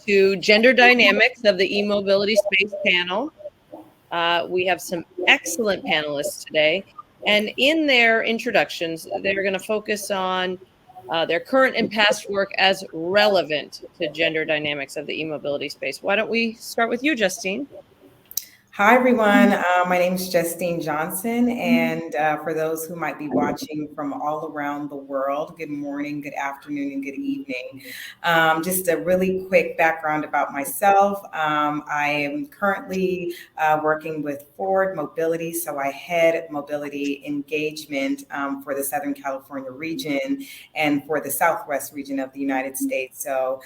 to gender dynamics of the e-mobility space panel. We have some excellent panelists today, and in their introductions, they're going to focus on their current and past work as relevant to gender dynamics of the e-mobility space. Why don't we start with you, Justine? Hi, everyone. My name is Justine Johnson. And for those who might be watching from all around the world, good morning, good afternoon, and good evening. Just a really quick background about myself. I am currently working with Ford Mobility. So I head mobility engagement for the Southern California region and for the Southwest region of the United States. So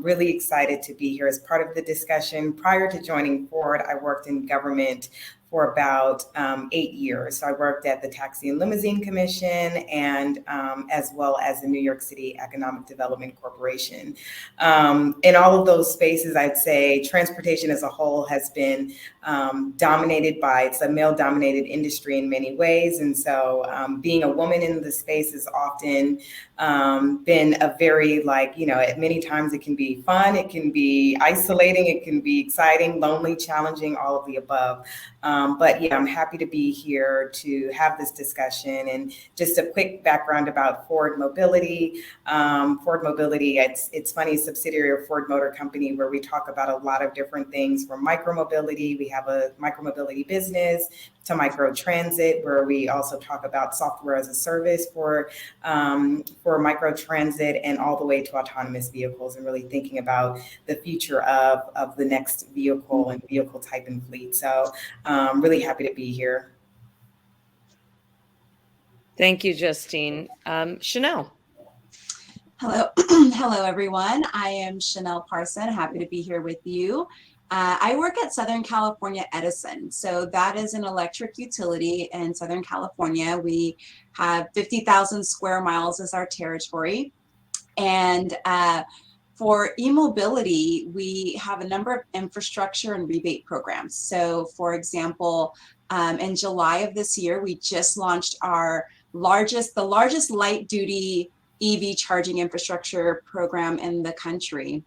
really excited to be here as part of the discussion. Prior to joining Ford, I worked in government for about 8 years. So I worked at the Taxi and Limousine Commission and as well as the New York City Economic Development Corporation. In all of those spaces, I'd say transportation as a whole has been dominated by, it's a male-dominated industry in many ways. And so being a woman in the space has often been a very, at many times it can be fun, it can be isolating, it can be exciting, lonely, challenging, all of the above. But yeah, I'm happy to be here to have this discussion. And just a quick background about Ford Mobility. Ford Mobility, it's funny, subsidiary of Ford Motor Company, where we talk about a lot of different things from micromobility. We have a micromobility business to micro transit, where we also talk about software as a service for micro transit, and all the way to autonomous vehicles, and really thinking about the future of the next vehicle and vehicle type and fleet. So really happy to be here. Thank you, Justine. Chanel. Hello. Hello, everyone. I am Chanel Parson. Happy to be here with you. I work at Southern California Edison. So that is an electric utility in Southern California. We have 50,000 square miles as our territory. And for e-mobility, we have a number of infrastructure and rebate programs. So for example, in July of this year, we just launched the largest light duty EV charging infrastructure program in the country,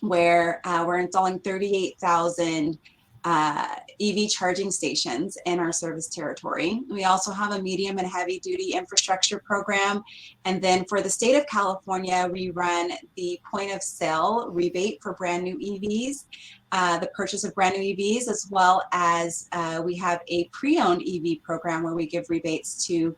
where we're installing 38,000 EV charging stations in our service territory. We also have a medium and heavy duty infrastructure program. And then for the state of California, we run the point of sale rebate for brand new EVs, the purchase of brand new EVs, as well as we have a pre-owned EV program where we give rebates to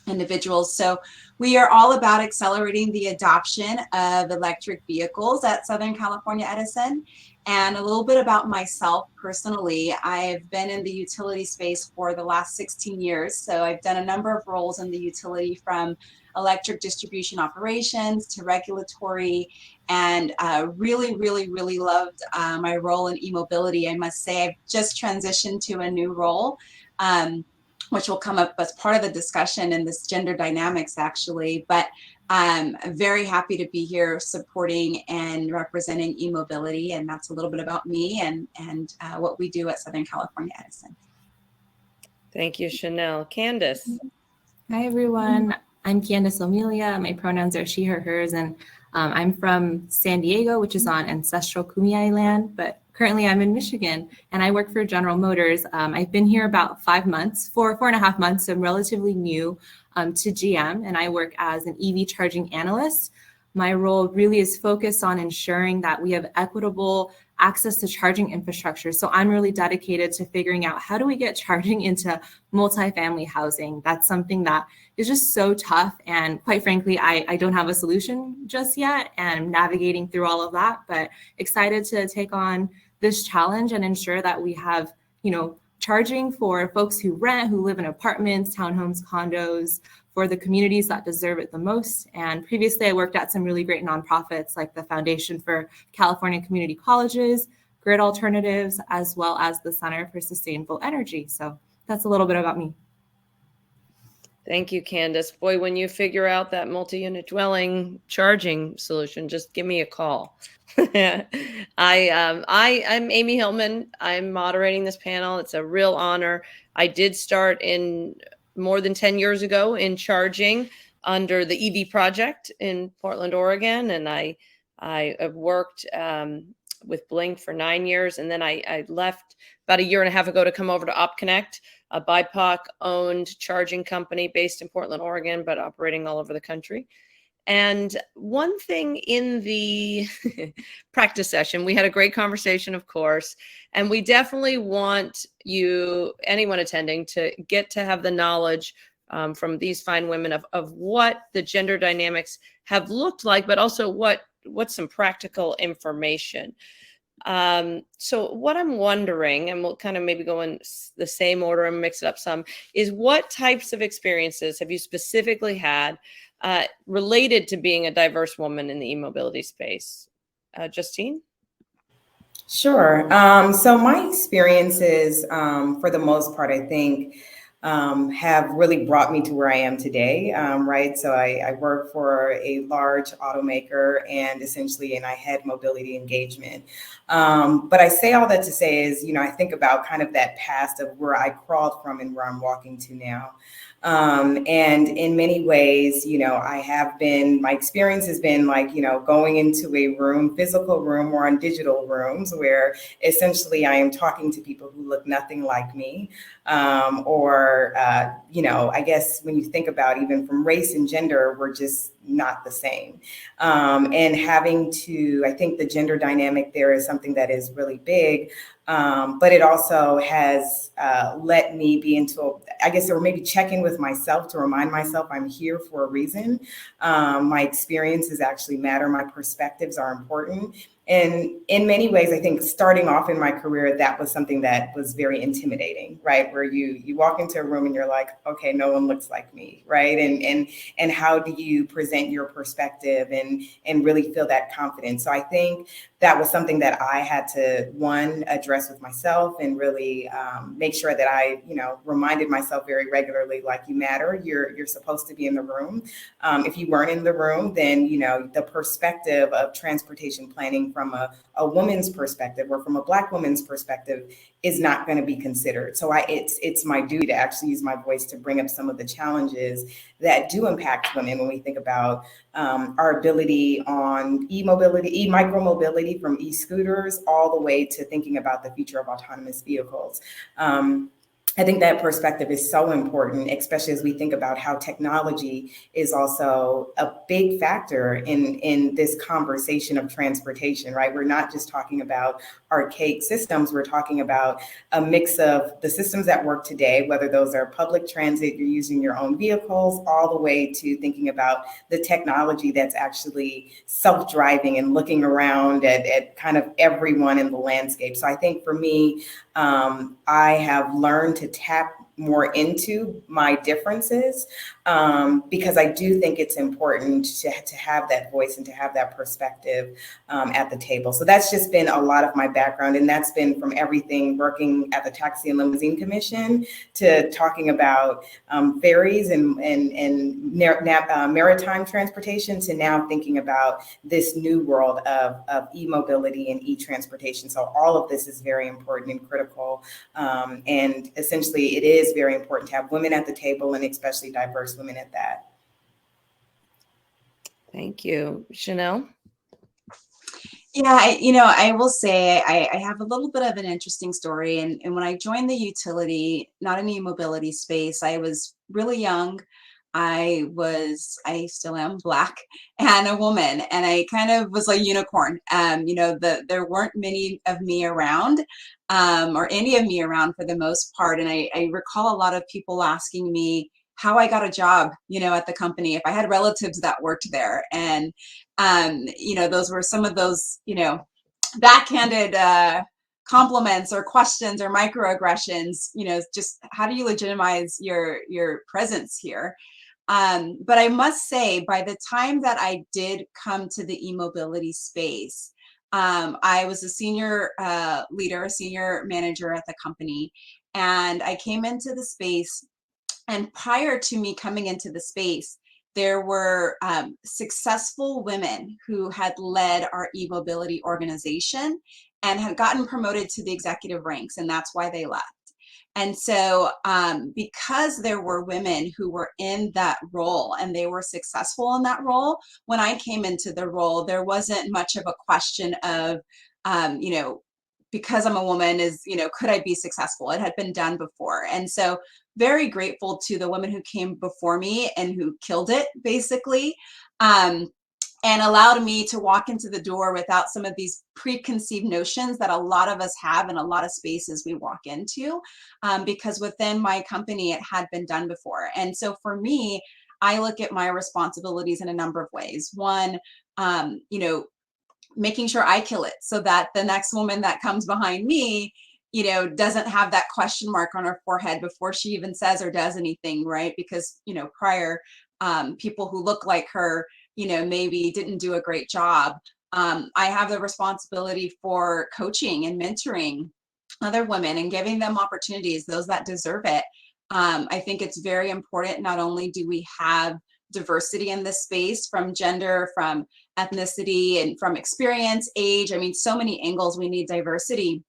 individuals. So we are all about accelerating the adoption of electric vehicles at Southern California Edison. And a little bit about myself personally, I've been in the utility space for the last 16 years. So I've done a number of roles in the utility, from electric distribution operations to regulatory, and really loved my role in e-mobility. I must say, I've just transitioned to a new role, which will come up as part of the discussion in this gender dynamics, actually. But I'm very happy to be here supporting and representing e-mobility. And that's a little bit about me and what we do at Southern California Edison. Thank you, Chanel. Candace. Hi, everyone. I'm Candace Amelia. My pronouns are she, her, hers, and I'm from San Diego, which is on ancestral Kumeyaay land, but currently I'm in Michigan, and I work for General Motors. I've been here about 5 months, four and a half months, so I'm relatively new to GM, and I work as an EV charging analyst. My role really is focused on ensuring that we have equitable access to charging infrastructure. So I'm really dedicated to figuring out, how do we get charging into multifamily housing? That's something that is just so tough. And quite frankly, I don't have a solution just yet, and I'm navigating through all of that, but excited to take on this challenge and ensure that we have, charging for folks who rent, who live in apartments, townhomes, condos, for the communities that deserve it the most. And previously I worked at some really great nonprofits like the Foundation for California Community Colleges, Grid Alternatives, as well as the Center for Sustainable Energy. So that's a little bit about me. Thank you, Candace. Boy, when you figure out that multi-unit dwelling charging solution, just give me a call. I'm Amy Hillman. I'm moderating this panel. It's a real honor. I did start in more than 10 years ago in charging under the EV project in Portland, Oregon, and I I have worked with Blink for 9 years, and then I left about a year and a half ago to come over to OpConnect, a BIPOC-owned charging company based in Portland, Oregon, but operating all over the country. And one thing in the practice session, we had a great conversation, of course, and we definitely want anyone attending, to get to have the knowledge from these fine women of what the gender dynamics have looked like, but also what's some practical information. So what I'm wondering, and we'll kind of maybe go in the same order and mix it up some, is what types of experiences have you specifically had related to being a diverse woman in the e-mobility space? Justine? Sure. So my experiences, for the most part, I think, have really brought me to where I am today, right? So I work for a large automaker, and I head mobility engagement. But I say all that to say is, I think about kind of that past of where I crawled from and where I'm walking to now. And in many ways, my experience has been like, going into a room, physical room, or on digital rooms where essentially I am talking to people who look nothing like me. I guess when you think about even from race and gender, we're just not the same. And I think the gender dynamic there is something that is really big. But it also has let me be or maybe check in with myself to remind myself I'm here for a reason. My experiences actually matter. My perspectives are important. And in many ways, I think starting off in my career, that was something that was very intimidating, right? Where you walk into a room and you're like, okay, no one looks like me, right? And how do you present your perspective and really feel that confidence? So I think that was something that I had to, one, address with myself and really make sure that I, reminded myself very regularly, like, you matter, you're supposed to be in the room. If you weren't in the room, then, the perspective of transportation planning from a woman's perspective or from a Black woman's perspective is not going to be considered. So it's my duty to actually use my voice to bring up some of the challenges that do impact women when we think about our ability on e-mobility, micromobility, from e-scooters all the way to thinking about the future of autonomous vehicles. I think that perspective is so important, especially as we think about how technology is also a big factor in this conversation of transportation, right? We're not just talking about archaic systems. We're talking about a mix of the systems that work today, whether those are public transit, you're using your own vehicles, all the way to thinking about the technology that's actually self-driving and looking around at kind of everyone in the landscape. So I think for me, I have learned to tap more into my differences because I do think it's important to have that voice and to have that perspective at the table. So that's just been a lot of my background, and that's been from everything working at the Taxi and Limousine Commission to talking about ferries and maritime transportation to now thinking about this new world of e-mobility and e-transportation. So all of this is very important and critical. And essentially, it is very important to have women at the table, and especially diverse women at that. Thank you. Chanel? Yeah, I will say I have a little bit of an interesting story. And when I joined the utility, not in the mobility space, I was really young. I still am Black and a woman, and I kind of was a unicorn. There weren't many of me around, or any of me around for the most part. And I recall a lot of people asking me how I got a job, at the company, if I had relatives that worked there. And, those were some of those, backhanded compliments or questions or microaggressions, just how do you legitimize your presence here? But I must say, by the time that I did come to the e-mobility space, I was a senior leader, a senior manager at the company, and I came into the space. And prior to me coming into the space, there were successful women who had led our e-mobility organization and had gotten promoted to the executive ranks, and that's why they left. And so because there were women who were in that role and they were successful in that role, when I came into the role, there wasn't much of a question of, you know, because I'm a woman is, you know, could I be successful? It had been done before. And so very grateful to the women who came before me and who killed it, basically. And allowed me to walk into the door without some of these preconceived notions that a lot of us have in a lot of spaces we walk into, because within my company, it had been done before. And so for me, I look at my responsibilities in a number of ways. One, you know, making sure I kill it so that the next woman that comes behind me, you know, doesn't have that question mark on her forehead before she even says or does anything, right? Because, you know, prior people who look like her, you know, maybe didn't do a great job. I have the responsibility for coaching and mentoring other women and giving them opportunities, those that deserve it. I think it's very important. Not only do we have diversity in this space from gender, from ethnicity, and from experience, age. I mean, so many angles we need diversity,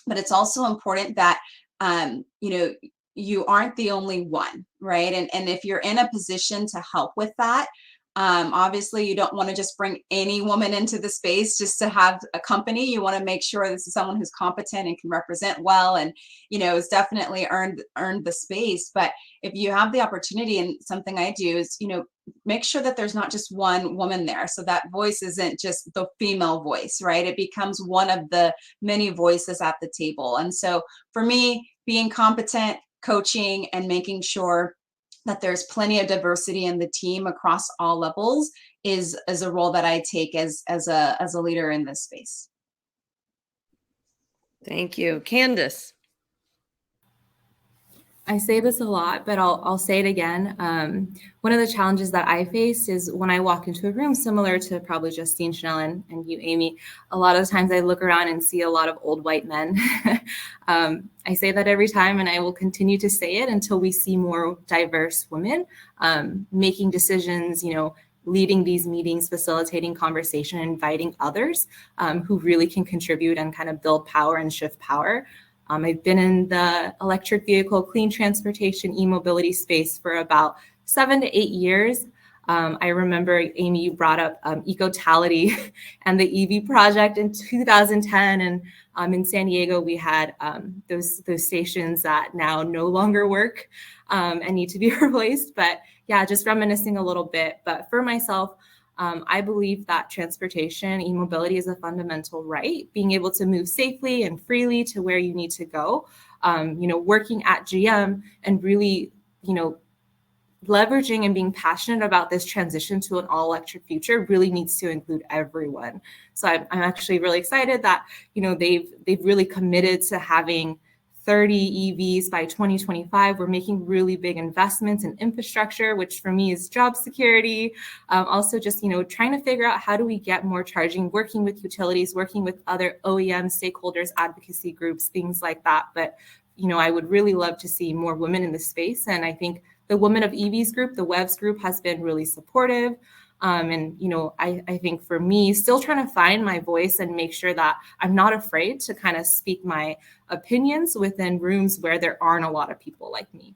but it's also important that, you know, you aren't the only one, right? And if you're in a position to help with that, obviously you don't want to just bring any woman into the space just to have a company. You want to make sure this is someone who's competent and can represent well, and, you know, has definitely earned the space. But if you have the opportunity, and something I do is, you know, make sure that there's not just one woman there. So that voice isn't just the female voice, right? It becomes one of the many voices at the table. And so for me, being competent, coaching, and making sure that there's plenty of diversity in the team across all levels is a role that I take as a leader in this space. Thank you. Candace. I say this a lot, but I'll say it again. One of the challenges that I face is when I walk into a room, similar to probably Justine, Chanel, and you, Amy, a lot of times I look around and see a lot of old white men. I say that every time, and I will continue to say it until we see more diverse women making decisions, you know, leading these meetings, facilitating conversation, inviting others who really can contribute and kind of build power and shift power. I've been in the electric vehicle, clean transportation, e-mobility space for about 7 to 8 years. I remember, Amy, you brought up Ecotality and the EV project in 2010. And in San Diego, we had those stations that now no longer work and need to be replaced. But yeah, just reminiscing a little bit. But for myself, I believe that transportation, e-mobility is a fundamental right. Being able to move safely and freely to where you need to go, you know, working at GM and really, you know, leveraging and being passionate about this transition to an all-electric future really needs to include everyone. So I'm actually really excited that, you know, they've really committed to having 30 EVs by 2025. We're making really big investments in infrastructure, which for me is job security. Also just, you know, trying to figure out how do we get more charging, working with utilities, working with other OEM stakeholders, advocacy groups, things like that. But, you know, I would really love to see more women in the space. And I think the Women of EVs group, the WEVs group, has been really supportive. And, you know, I think for me, still trying to find my voice and make sure that I'm not afraid to kind of speak my opinions within rooms where there aren't a lot of people like me.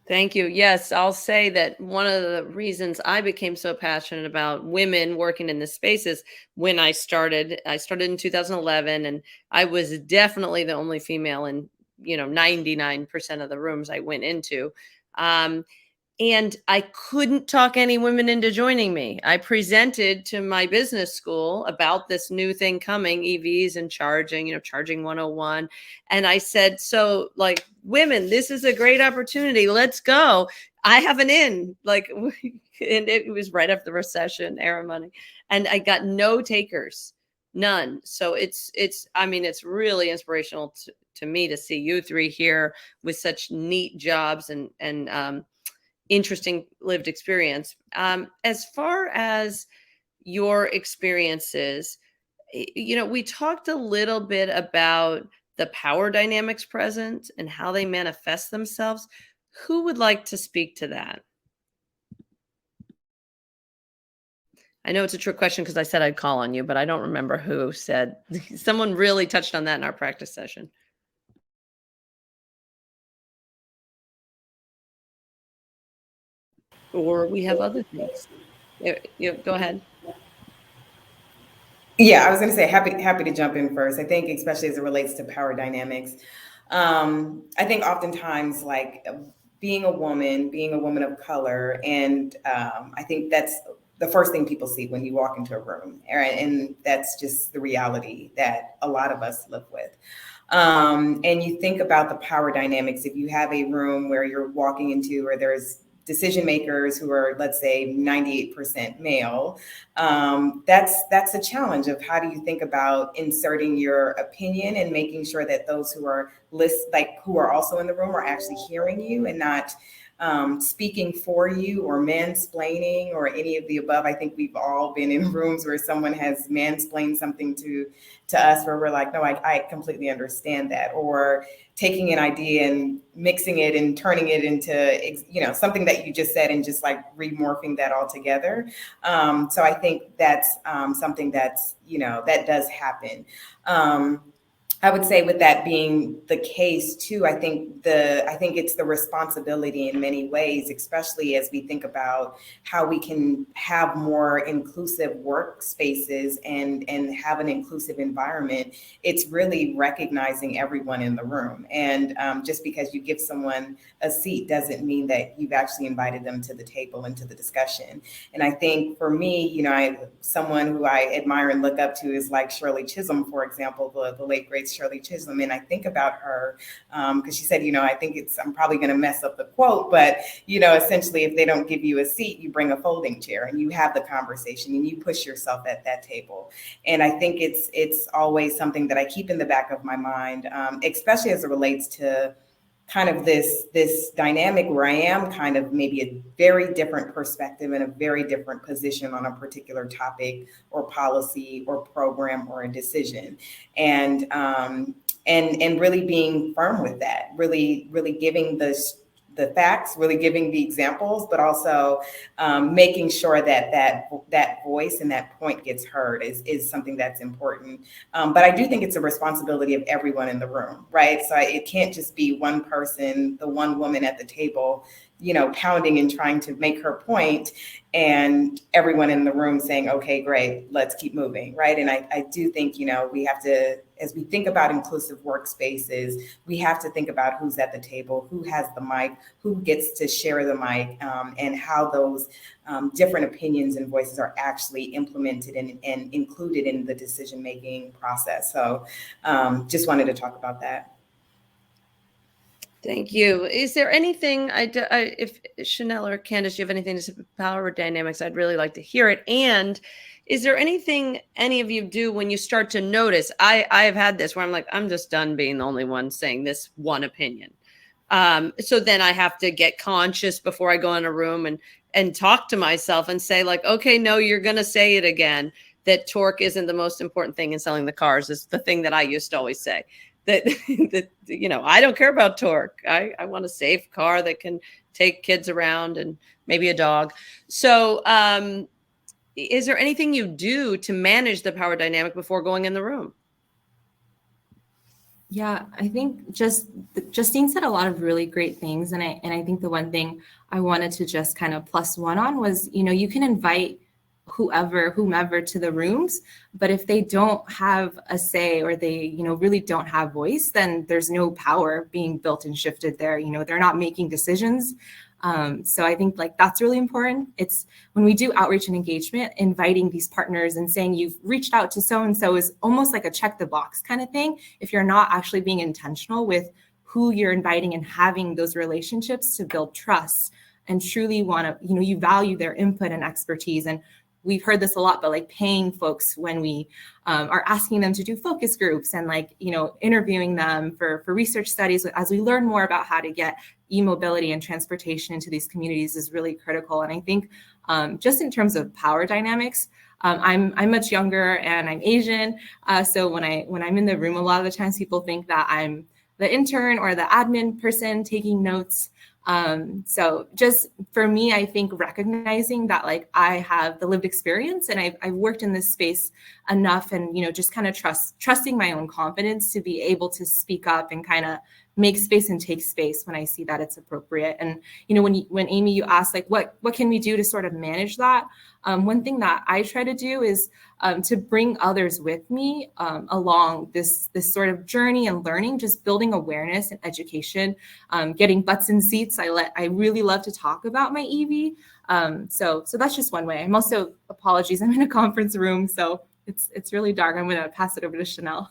Thank you. Yes, I'll say that one of the reasons I became so passionate about women working in this space is when I started in 2011, and I was definitely the only female in, you know, 99% of the rooms I went into. And I couldn't talk any women into joining me. I presented to my business school about this new thing coming, EVs and charging, you know, charging 101. And I said, so like, women, this is a great opportunity. Let's go. I have an in, like, and it was right after the recession, era money. And I got no takers, none. So I mean, it's really inspirational to me to see you three here with such neat jobs and interesting lived experience. As far as your experiences, you know, we talked a little bit about the power dynamics present and how they manifest themselves. Who would like to speak to that? I know it's a trick question because I said I'd call on you, but I don't remember who said. Someone really touched on that in our practice session. or we have other things. Go ahead. Yeah, I was going to say happy to jump in first. I think especially as it relates to power dynamics, I think oftentimes like being a woman of color, and I think that's the first thing people see when you walk into a room, right? And that's just the reality that a lot of us live with. And you think about the power dynamics. If you have a room where you're walking into where there's decision makers who are, let's say, 98% male, that's a challenge of how do you think about inserting your opinion and making sure that those who are who are also in the room are actually hearing you and not speaking for you or mansplaining or any of the above. I think we've all been in rooms where someone has mansplained something to us where we're like, no, I completely understand that. Or taking an idea and mixing it and turning it into, something that you just said and just like remorphing that all together. So I think that's something that's, that does happen. I would say with that being the case too, I think it's the responsibility in many ways, especially as we think about how we can have more inclusive workspaces and have an inclusive environment. It's really recognizing everyone in the room. And just because you give someone a seat doesn't mean that you've actually invited them to the table and to the discussion. And I think for me, someone who I admire and look up to is like Shirley Chisholm, for example, the late great Shirley Chisholm. And I think about her because she said, I'm probably going to mess up the quote, but, essentially, if they don't give you a seat, you bring a folding chair and you have the conversation and you push yourself at that table. And I think it's always something that I keep in the back of my mind, especially as it relates to kind of this dynamic where I am kind of maybe a very different perspective and a very different position on a particular topic or policy or program or a decision. And really being firm with that, really giving the facts, really giving the examples, but also making sure that voice and that point gets heard is something that's important. But I do think it's a responsibility of everyone in the room, right? So it can't just be one person, the one woman at the table, pounding and trying to make her point and everyone in the room saying, okay, great, let's keep moving, right? And I do think, we have to, as we think about inclusive workspaces, we have to think about who's at the table, who has the mic, who gets to share the mic, and how those different opinions and voices are actually implemented and included in the decision-making process. So just wanted to talk about that. Thank you. Is there anything, if Chanel or Candace, you have anything to say about power dynamics, I'd really like to hear it. And is there anything any of you do when you start to notice, I've had this where I'm like, I'm just done being the only one saying this one opinion. So then I have to get conscious before I go in a room and talk to myself and say like, okay, no, you're going to say it again, that torque isn't the most important thing in selling the cars. Is the thing that I used to always say. That I don't care about torque. I want a safe car that can take kids around and maybe a dog. So is there anything you do to manage the power dynamic before going in the room? Yeah, I think Justine said a lot of really great things. And I think the one thing I wanted to just kind of plus one on was, you can invite whomever to the rooms, but if they don't have a say or they, really don't have voice, then there's no power being built and shifted there. They're not making decisions. So I think like that's really important. It's when we do outreach and engagement, inviting these partners and saying you've reached out to so-and-so is almost like a check the box kind of thing. If you're not actually being intentional with who you're inviting and having those relationships to build trust and truly want to, you value their input and expertise. And we've heard this a lot, but like paying folks when we are asking them to do focus groups and like, interviewing them for research studies as we learn more about how to get e-mobility and transportation into these communities is really critical. And I think just in terms of power dynamics, I'm much younger and I'm Asian. So when I'm in the room, a lot of the times people think that I'm the intern or the admin person taking notes. So just for me, I think recognizing that like I have the lived experience and I've worked in this space enough and, just kind of trusting my own confidence to be able to speak up and kind of make space and take space when I see that it's appropriate. And, when Amy, you asked like, what can we do to sort of manage that? One thing that I try to do is to bring others with me along this sort of journey and learning, just building awareness and education, getting butts in seats. I really love to talk about my EV. So that's just one way. I'm also, apologies, I'm in a conference room, so it's really dark. I'm going to pass it over to Chanel.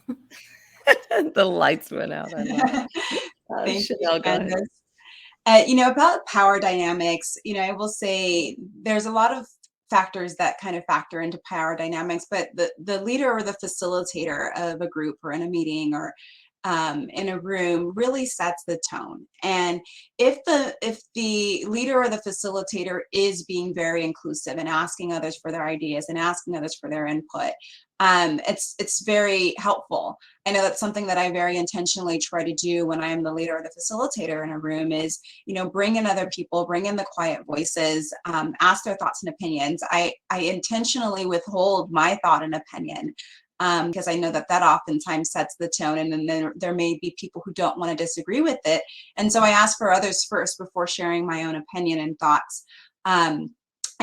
The lights went out. I love it. Thank Chanel, you, go ahead. About power dynamics, I will say there's a lot of factors that kind of factor into power dynamics, but the leader or the facilitator of a group or in a meeting or in a room really sets the tone. And if the leader or the facilitator is being very inclusive and asking others for their ideas and asking others for their input, it's very helpful. I know that's something that I very intentionally try to do when I am the leader or the facilitator in a room is, bring in other people, bring in the quiet voices, ask their thoughts and opinions. I intentionally withhold my thought and opinion because I know that oftentimes sets the tone, and then there may be people who don't want to disagree with it. And so I ask for others first before sharing my own opinion and thoughts. I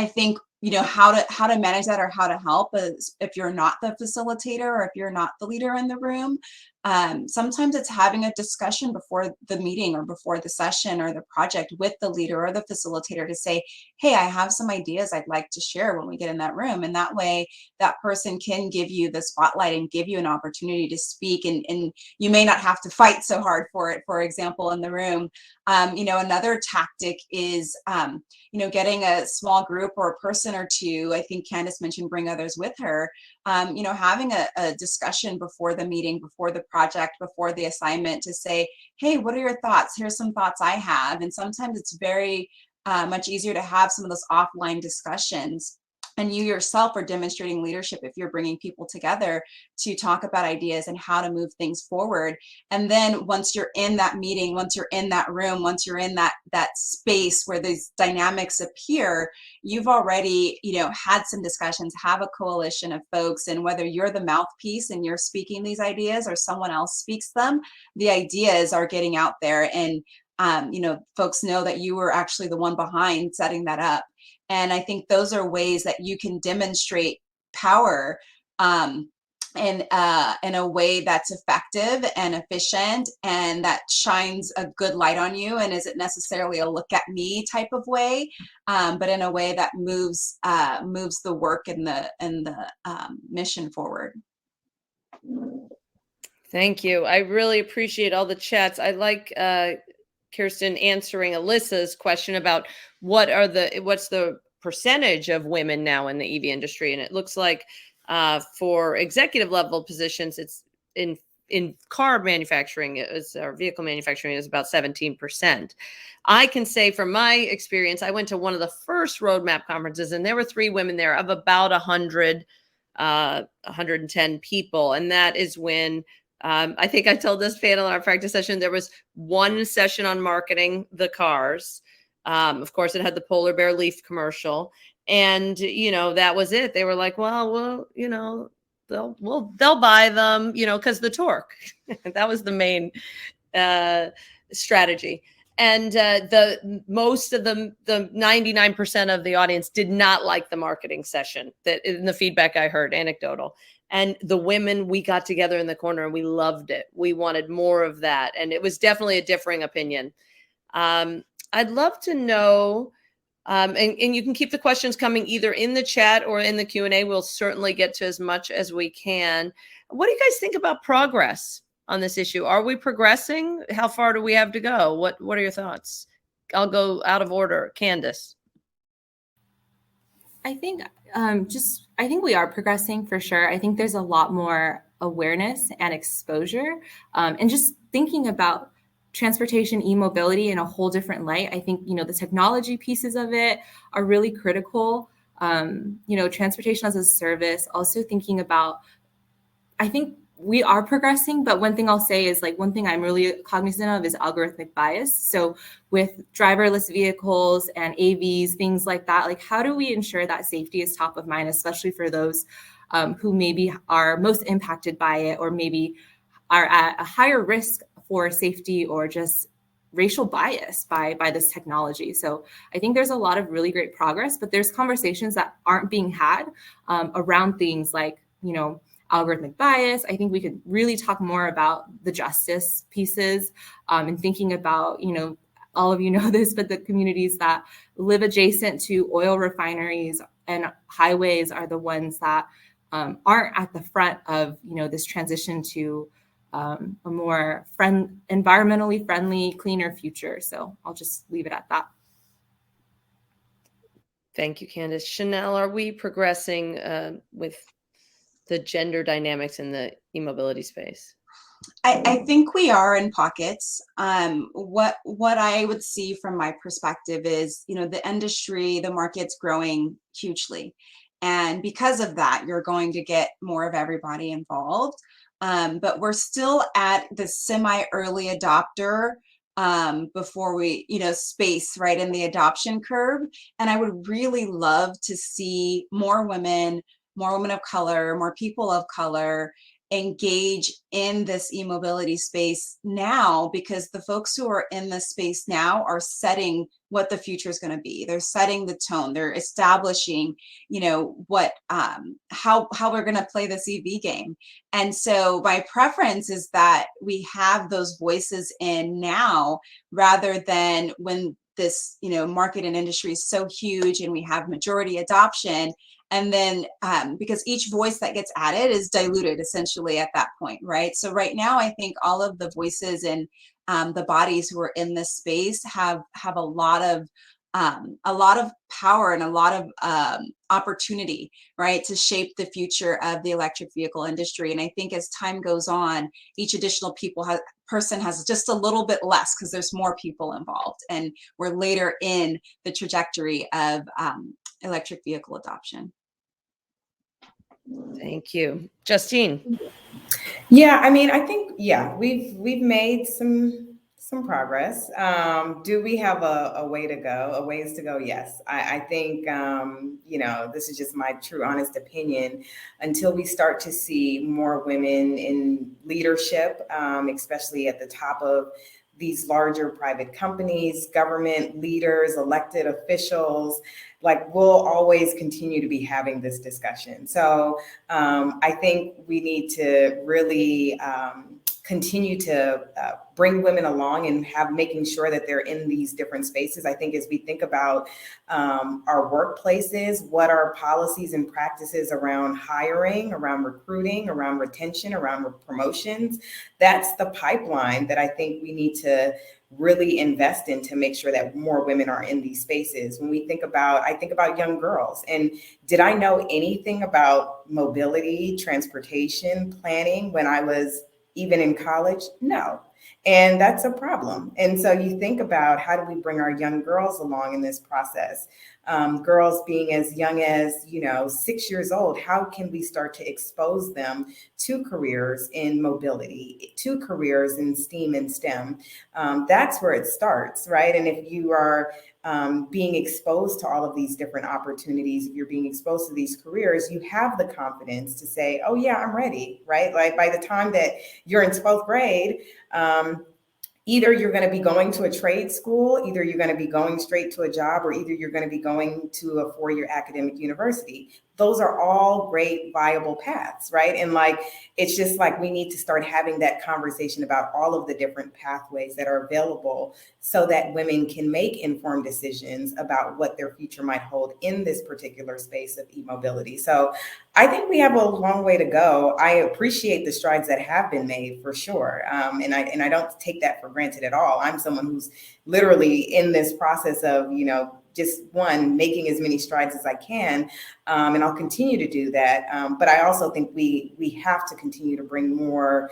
think, how to manage that or how to help is if you're not the facilitator or if you're not the leader in the room, sometimes it's having a discussion before the meeting or before the session or the project with the leader or the facilitator to say, hey, I have some ideas I'd like to share when we get in that room. And that way that person can give you the spotlight and give you an opportunity to speak. And you may not have to fight so hard for it, for example, in the room. Another tactic is, getting a small group or a person or two. I think Candace mentioned bring others with her. Having a discussion before the meeting, before the project, before the assignment to say, hey, what are your thoughts? Here's some thoughts I have. And sometimes it's very much easier to have some of those offline discussions. And you yourself are demonstrating leadership if you're bringing people together to talk about ideas and how to move things forward. And then once you're in that meeting, once you're in that room, once you're in that space where these dynamics appear, you've already, had some discussions, have a coalition of folks. And whether you're the mouthpiece and you're speaking these ideas or someone else speaks them, the ideas are getting out there. And, folks know that you were actually the one behind setting that up. And I think those are ways that you can demonstrate power in a way that's effective and efficient and that shines a good light on you and isn't necessarily a look at me type of way, but in a way that moves the work and the mission forward. Thank you. I really appreciate all the chats. I like Kirsten answering Alyssa's question about what's the percentage of women now in the EV industry. And it looks like for executive level positions, it's in car manufacturing, or vehicle manufacturing is about 17%. I can say from my experience, I went to one of the first roadmap conferences and there were 3 women there of about 110 people. And that is when I think I told this panel in our practice session, there was one session on marketing the cars. Of course, it had the polar bear leaf commercial. And, that was it. They were like, well, they'll buy them, because the torque. That was the main strategy. And most of the 99% of the audience did not like the marketing session. That in the feedback I heard, anecdotal. And the women, we got together in the corner and we loved it. We wanted more of that. And it was definitely a differing opinion. I'd love to know, and you can keep the questions coming either in the chat or in the Q&A. We'll certainly get to as much as we can. What do you guys think about progress on this issue? Are we progressing? How far do we have to go? What are your thoughts? I'll go out of order. Candace. I think I think we are progressing for sure. I think there's a lot more awareness and exposure, and just thinking about transportation e-mobility in a whole different light. I think, the technology pieces of it are really critical. Transportation as a service, also thinking about, I think we are progressing, but one thing I'll say is one thing I'm really cognizant of is algorithmic bias. So with driverless vehicles and AVs, things like that, how do we ensure that safety is top of mind, especially for those who maybe are most impacted by it or maybe are at a higher risk for safety or just racial bias by this technology. So I think there's a lot of really great progress, but there's conversations that aren't being had around things like, algorithmic bias. I think we could really talk more about the justice pieces and thinking about, all of you know this, but the communities that live adjacent to oil refineries and highways are the ones that aren't at the front of, this transition to a more environmentally friendly, cleaner future. So I'll just leave it at that. Thank you, Candace. Chanel, are we progressing with the gender dynamics in the e-mobility space? I think we are in pockets. What I would see from my perspective is, the industry, the market's growing hugely. And because of that, you're going to get more of everybody involved. But we're still at the semi-early adopter before we, space right in the adoption curve. And I would really love to see more women of color, more people of color engage in this e-mobility space now, because the folks who are in this space now are setting what the future is going to be. They're setting the tone. They're establishing, what how we're going to play this EV game. And so my preference is that we have those voices in now, rather than when this, market and industry is so huge and we have majority adoption. And then because each voice that gets added is diluted essentially at that point, right? So right now, I think all of the voices and the bodies who are in this space have a lot of power and a lot of opportunity, right, to shape the future of the electric vehicle industry. And I think as time goes on, each additional person has just a little bit less because there's more people involved, and we're later in the trajectory of electric vehicle adoption. Thank you. Justine. Yeah, I mean, I think, we've made some progress. Do we have a ways to go? Yes. I think, this is just my true, honest opinion. Until we start to see more women in leadership, especially at the top of these larger private companies, government leaders, elected officials, we'll always continue to be having this discussion. So I think we need to really continue to bring women along and making sure that they're in these different spaces. I think as we think about our workplaces, what are policies and practices around hiring, around recruiting, around retention, around promotions, that's the pipeline that I think we need to really invest in to make sure that more women are in these spaces. When I think about young girls, and did I know anything about mobility, transportation, planning when I was even in college? No. And that's a problem. And so you think about, how do we bring our young girls along in this process? Girls being as young as, 6 years old, how can we start to expose them to careers in mobility, to careers in STEAM and STEM? That's where it starts, right? And if you are being exposed to all of these different opportunities, if you're being exposed to these careers, you have the confidence to say, oh yeah, I'm ready, right? By the time that you're in 12th grade, either you're going to be going to a trade school, either you're going to be going straight to a job, or either you're going to be going to a 4-year academic university. Those are all great, viable paths, right? And it's just we need to start having that conversation about all of the different pathways that are available so that women can make informed decisions about what their future might hold in this particular space of e-mobility. So I think we have a long way to go. I appreciate the strides that have been made, for sure. And I don't take that for granted at all. I'm someone who's literally in this process of, just making as many strides as I can. And I'll continue to do that. But I also think we have to continue to bring more,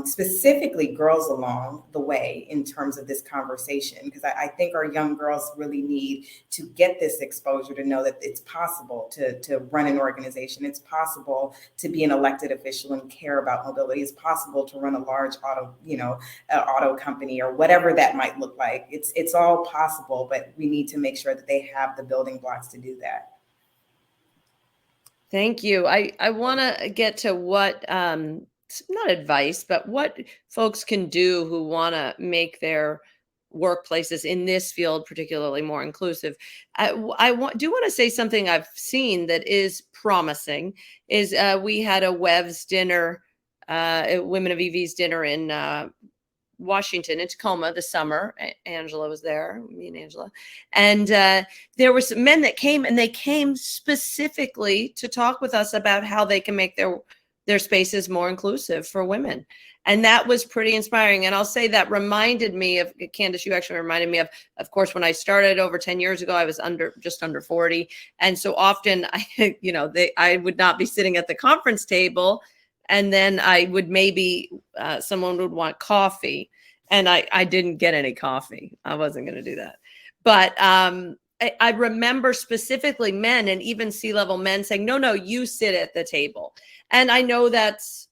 specifically girls, along the way in terms of this conversation, because I think our young girls really need to get this exposure to know that it's possible to run an organization. It's possible to be an elected official and care about mobility. It's possible to run a large auto company, or whatever that might look like. It's all possible, but we need to make sure that they have the building blocks to do that. Thank you. I want to get to what not advice, but what folks can do who want to make their workplaces in this field particularly more inclusive. Do want to say something I've seen that is promising is we had a WEV's dinner, Women of EV's dinner in Washington, in Tacoma this summer. Angela was there, me and Angela. And there were some men that came, and they came specifically to talk with us about how they can make their spaces more inclusive for women. And that was pretty inspiring. And I'll say that reminded me of, Candace, you actually reminded me of course, when I started over 10 years ago, I was just under 40. And so often I would not be sitting at the conference table. And then I would maybe, someone would want coffee, and I didn't get any coffee. I wasn't going to do that. But I remember specifically men, and even C-level men, saying, no, you sit at the table. And I know that's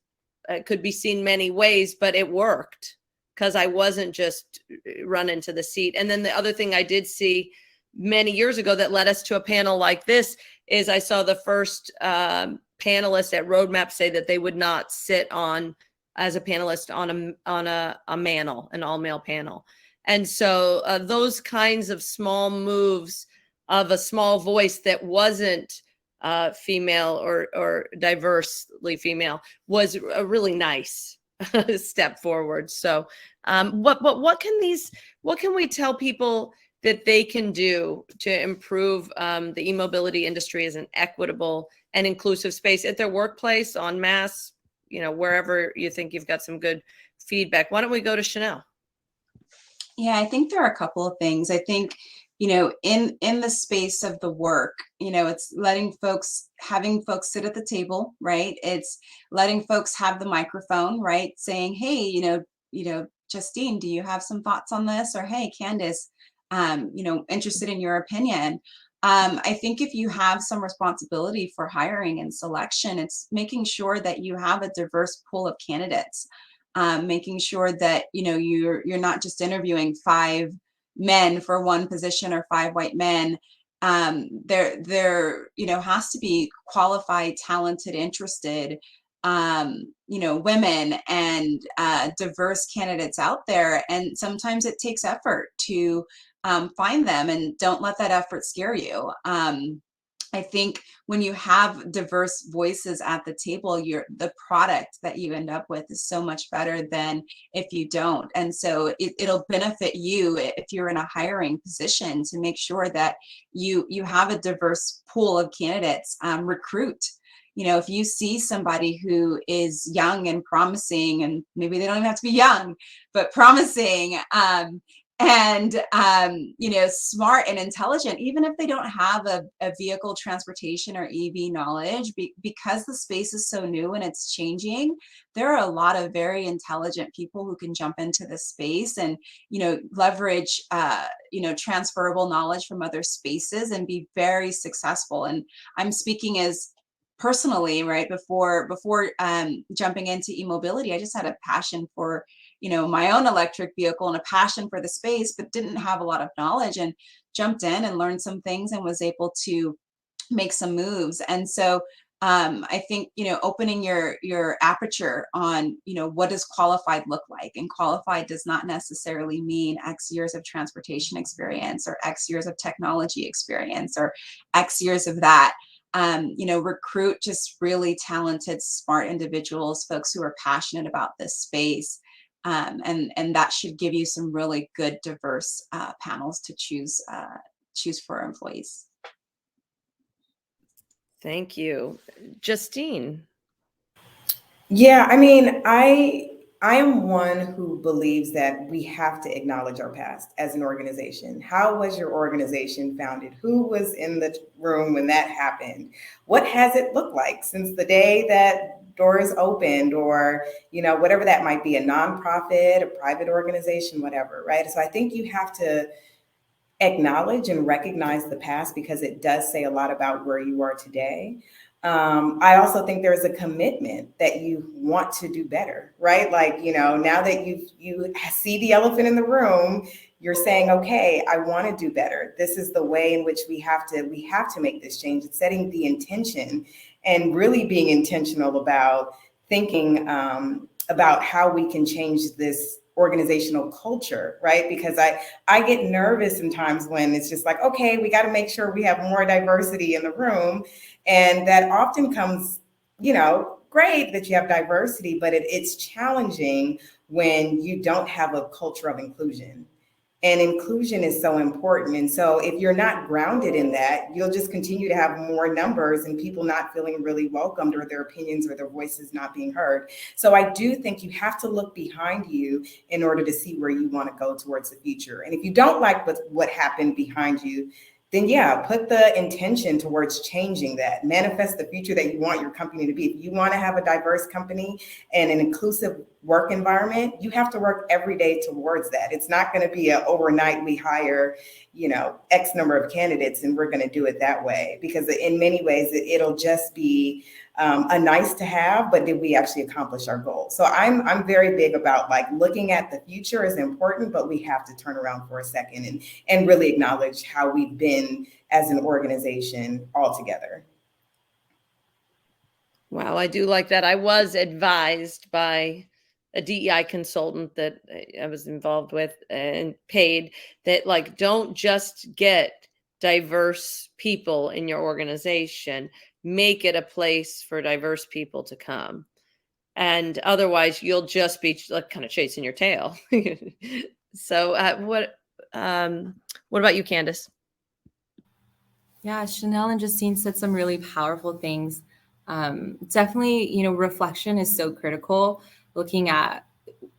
could be seen many ways, but it worked because I wasn't just run into the seat. And then the other thing I did see many years ago that led us to a panel like this is I saw the first panelist at Roadmap say that they would not sit on as a panelist on a manel, an all-male panel. And so those kinds of small moves of a small voice that wasn't female or diversely female was a really nice step forward. So what can we tell people that they can do to improve the e-mobility industry as an equitable and inclusive space at their workplace, en masse, wherever you think you've got some good feedback? Why don't we go to Chanel? Yeah, I think there are a couple of things. I think, in the space of the work, it's having folks sit at the table, right? It's letting folks have the microphone, right? Saying, hey, Justine, do you have some thoughts on this? Or, hey, Candace, interested in your opinion. I think if you have some responsibility for hiring and selection, it's making sure that you have a diverse pool of candidates, making sure that, you're not just interviewing 5 men for one position or 5 white men. There has to be qualified, talented, interested, women and diverse candidates out there. And sometimes it takes effort to find them, and don't let that effort scare you. I think when you have diverse voices at the table, the product that you end up with is so much better than if you don't. And so it'll benefit you if you're in a hiring position to make sure that you have a diverse pool of candidates. Recruit. If you see somebody who is young and promising, and maybe they don't even have to be young, but promising, and smart and intelligent, even if they don't have a vehicle transportation or EV knowledge, because the space is so new and it's changing, there are a lot of very intelligent people who can jump into this space and leverage transferable knowledge from other spaces and be very successful. And I'm speaking as personally, right, before jumping into e-mobility, I just had a passion for my own electric vehicle and a passion for the space, but didn't have a lot of knowledge, and jumped in and learned some things and was able to make some moves. And so I think, opening your aperture on, what does qualified look like? And qualified does not necessarily mean X years of transportation experience or X years of technology experience or X years of that. Recruit just really talented, smart individuals, folks who are passionate about this space. And that should give you some really good, diverse panels to choose for employees. Thank you. Justine. Yeah, I mean, I am one who believes that we have to acknowledge our past as an organization. How was your organization founded? Who was in the room when that happened? What has it looked like since the day that doors opened, or whatever that might be, a nonprofit, a private organization, whatever, right? So I think you have to acknowledge and recognize the past, because it does say a lot about where you are today. I also think there's a commitment that you want to do better, right? Like, now that you see the elephant in the room, you're saying, okay, I want to do better. This is the way in which we have to make this change. It's setting the intention and really being intentional about thinking about how we can change this organizational culture, right? Because I get nervous sometimes when it's just like, okay, we got to make sure we have more diversity in the room. And that often comes, great that you have diversity, but it's challenging when you don't have a culture of inclusion. And inclusion is so important. And so if you're not grounded in that, you'll just continue to have more numbers and people not feeling really welcomed, or their opinions or their voices not being heard. So I do think you have to look behind you in order to see where you want to go towards the future. And if you don't like what happened behind you, then yeah, put the intention towards changing that. Manifest the future that you want your company to be. If you want to have a diverse company and an inclusive work environment, you have to work every day towards that. It's not going to be a overnight we hire, X number of candidates and we're going to do it that way. Because in many ways, it'll just be a nice to have, but did we actually accomplish our goal? So I'm very big about like looking at the future is important, but we have to turn around for a second and really acknowledge how we've been as an organization all together. Wow, I do like that. I was advised by a DEI consultant that I was involved with and paid that, like, don't just get diverse people in your organization, make it a place for diverse people to come. And otherwise you'll just be like kind of chasing your tail. So what about you, Candace? Yeah, Chanel and Justine said some really powerful things. Definitely, reflection is so critical. Looking at,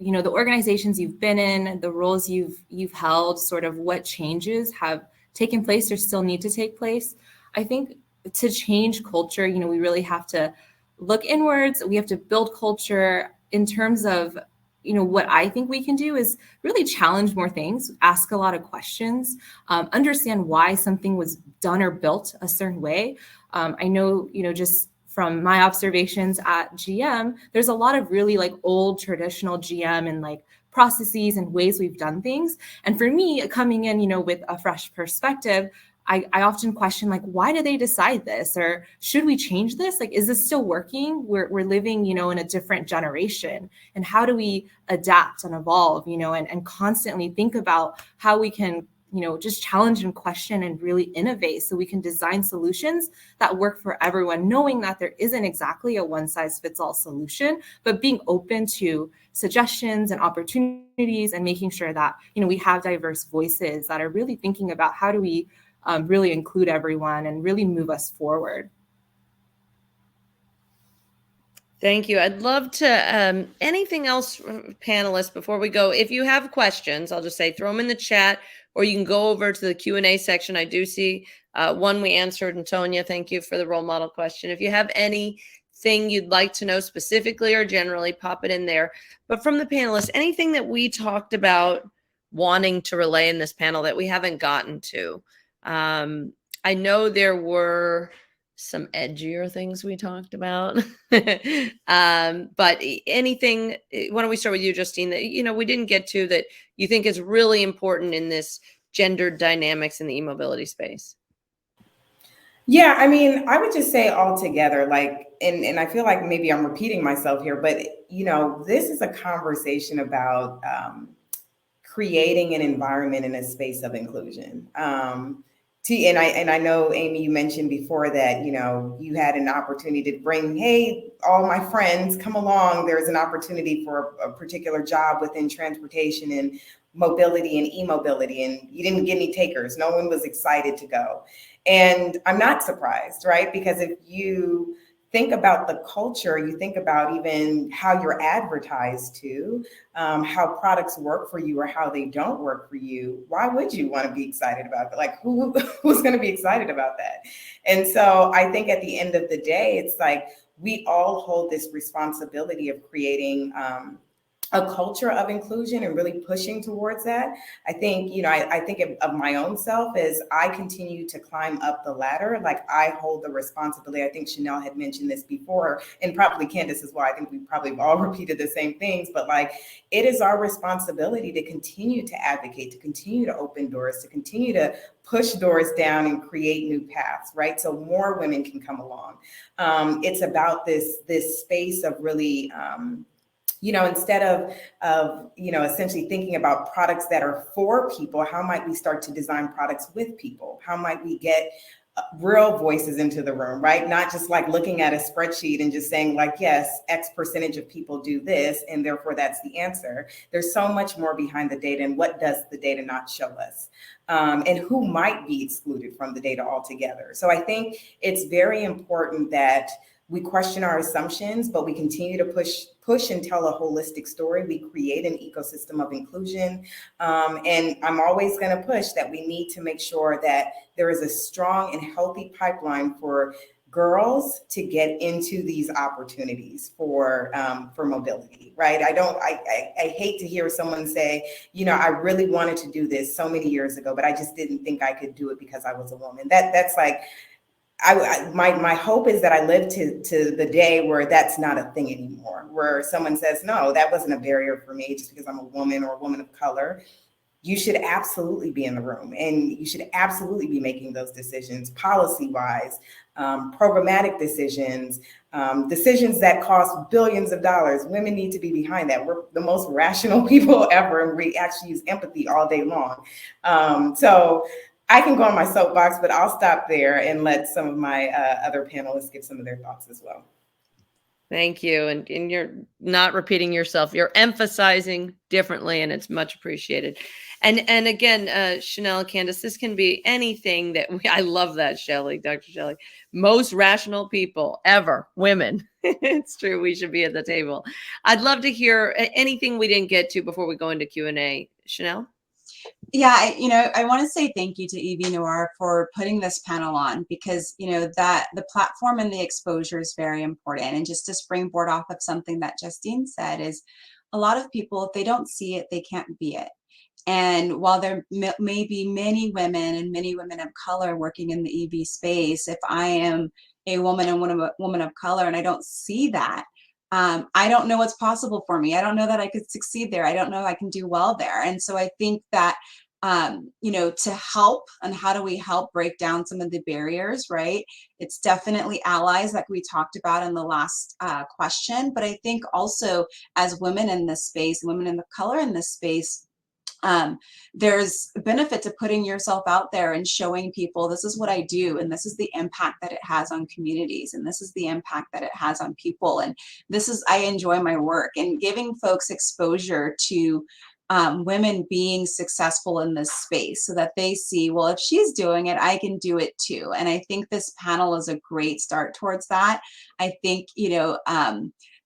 the organizations you've been in, the roles you've held, sort of what changes have taken place or still need to take place. I think to change culture, we really have to look inwards. We have to build culture in terms of, what I think we can do is really challenge more things, ask a lot of questions, understand why something was done or built a certain way. I know, just from my observations at GM, there's a lot of really like old traditional GM and like processes and ways we've done things. And for me, coming in, with a fresh perspective, I often question, like, why do they decide this? Or should we change this? Like, is this still working? We're living, in a different generation. And how do we adapt and evolve, and constantly think about how we can, just challenge and question and really innovate so we can design solutions that work for everyone, knowing that there isn't exactly a one-size-fits-all solution, but being open to suggestions and opportunities and making sure that, we have diverse voices that are really thinking about how do we really include everyone and really move us forward. Thank you. I'd love to, anything else, panelists, before we go? If you have questions, I'll just say throw them in the chat, or you can go over to the Q&A section. I do see one we answered, Antonia, thank you for the role model question. If you have anything you'd like to know specifically or generally, pop it in there. But from the panelists, anything that we talked about wanting to relay in this panel that we haven't gotten to? I know there were some edgier things we talked about. But anything, why don't we start with you, Justine, that, we didn't get to that you think is really important in this gendered dynamics in the e-mobility space? Yeah, I mean, I would just say altogether, like, and I feel like maybe I'm repeating myself here, but, this is a conversation about creating an environment in a space of inclusion. And I know, Amy, you mentioned before that, you had an opportunity to bring, hey, all my friends, come along. There's an opportunity for a particular job within transportation and mobility and e-mobility, and you didn't get any takers. No one was excited to go. And I'm not surprised, right? Because if you think about the culture, you think about even how you're advertised to, how products work for you or how they don't work for you. Why would you want to be excited about that? Like, who's going to be excited about that? And so I think at the end of the day, it's like we all hold this responsibility of creating a culture of inclusion and really pushing towards that. I think, I think of my own self as I continue to climb up the ladder. Like, I hold the responsibility. I think Chanel had mentioned this before, and probably Candace as well. I think we probably have all repeated the same things, but like, it is our responsibility to continue to advocate, to continue to open doors, to continue to push doors down and create new paths, right? So more women can come along. It's about this space of really, instead of essentially thinking about products that are for people, how might we start to design products with people? How might we get real voices into the room, right? Not just like looking at a spreadsheet and just saying like, yes, X percentage of people do this, and therefore that's the answer. There's so much more behind the data, and what does the data not show us? And who might be excluded from the data altogether. So I think it's very important that we question our assumptions, but we continue to push and tell a holistic story. We create an ecosystem of inclusion. And I'm always going to push that we need to make sure that there is a strong and healthy pipeline for girls to get into these opportunities for mobility, right? I hate to hear someone say, I really wanted to do this so many years ago, but I just didn't think I could do it because I was a woman. That's like, my hope is that I live to the day where that's not a thing anymore, where someone says, no, that wasn't a barrier for me just because I'm a woman or a woman of color. You should absolutely be in the room, and you should absolutely be making those decisions policy-wise, programmatic decisions, decisions that cost billions of dollars. Women need to be behind that. We're the most rational people ever, and we actually use empathy all day long. So I can go on my soapbox, but I'll stop there and let some of my other panelists give some of their thoughts as well. Thank you. And you're not repeating yourself. You're emphasizing differently, and it's much appreciated. And again, Chanel and Candace, this can be anything that I love that, Shelley, Dr. Shelley. Most rational people ever, women. It's true. We should be at the table. I'd love to hear anything we didn't get to before we go into Q&A. Chanel? Yeah, I want to say thank you to Evie Noir for putting this panel on, because, that the platform and the exposure is very important. And just to springboard off of something that Justine said is, a lot of people, if they don't see it, they can't be it. And while there may be many women and many women of color working in the EV space, if I am a woman and woman of color and I don't see that, I don't know what's possible for me. I don't know that I could succeed there. I don't know if I can do well there. And so I think that, to help, and how do we help break down some of the barriers, right? It's definitely allies, like we talked about in the last question. But I think also as women in this space, women of color in this space, there's a benefit to putting yourself out there and showing people, this is what I do, and this is the impact that it has on communities, and this is the impact that it has on people, and I enjoy my work, and giving folks exposure to women being successful in this space, so that they see, well, if she's doing it, I can do it too. And I think this panel is a great start towards that. I think,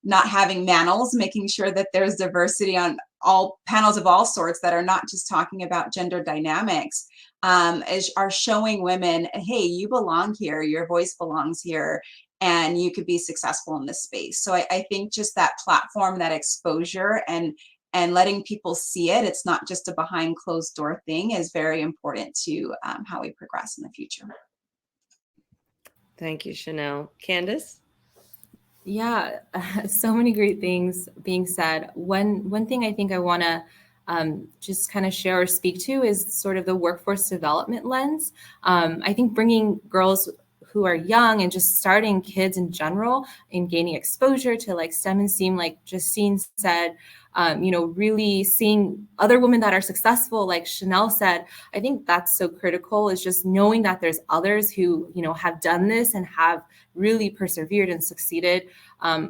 not having panels, making sure that there's diversity on all panels of all sorts that are not just talking about gender dynamics, are showing women, hey, you belong here, your voice belongs here, and you could be successful in this space. So I think just that platform, that exposure, and letting people see it, it's not just a behind closed door thing, is very important to how we progress in the future. Thank you, Chanel. Candace? Yeah, so many great things being said. One thing I think I want to just kind of share or speak to is sort of the workforce development lens. I think bringing girls who are young and just starting kids in general and gaining exposure to like STEM and STEAM, like Justine said, really seeing other women that are successful, like Chanel said, I think that's so critical, is just knowing that there's others who, have done this and have really persevered and succeeded.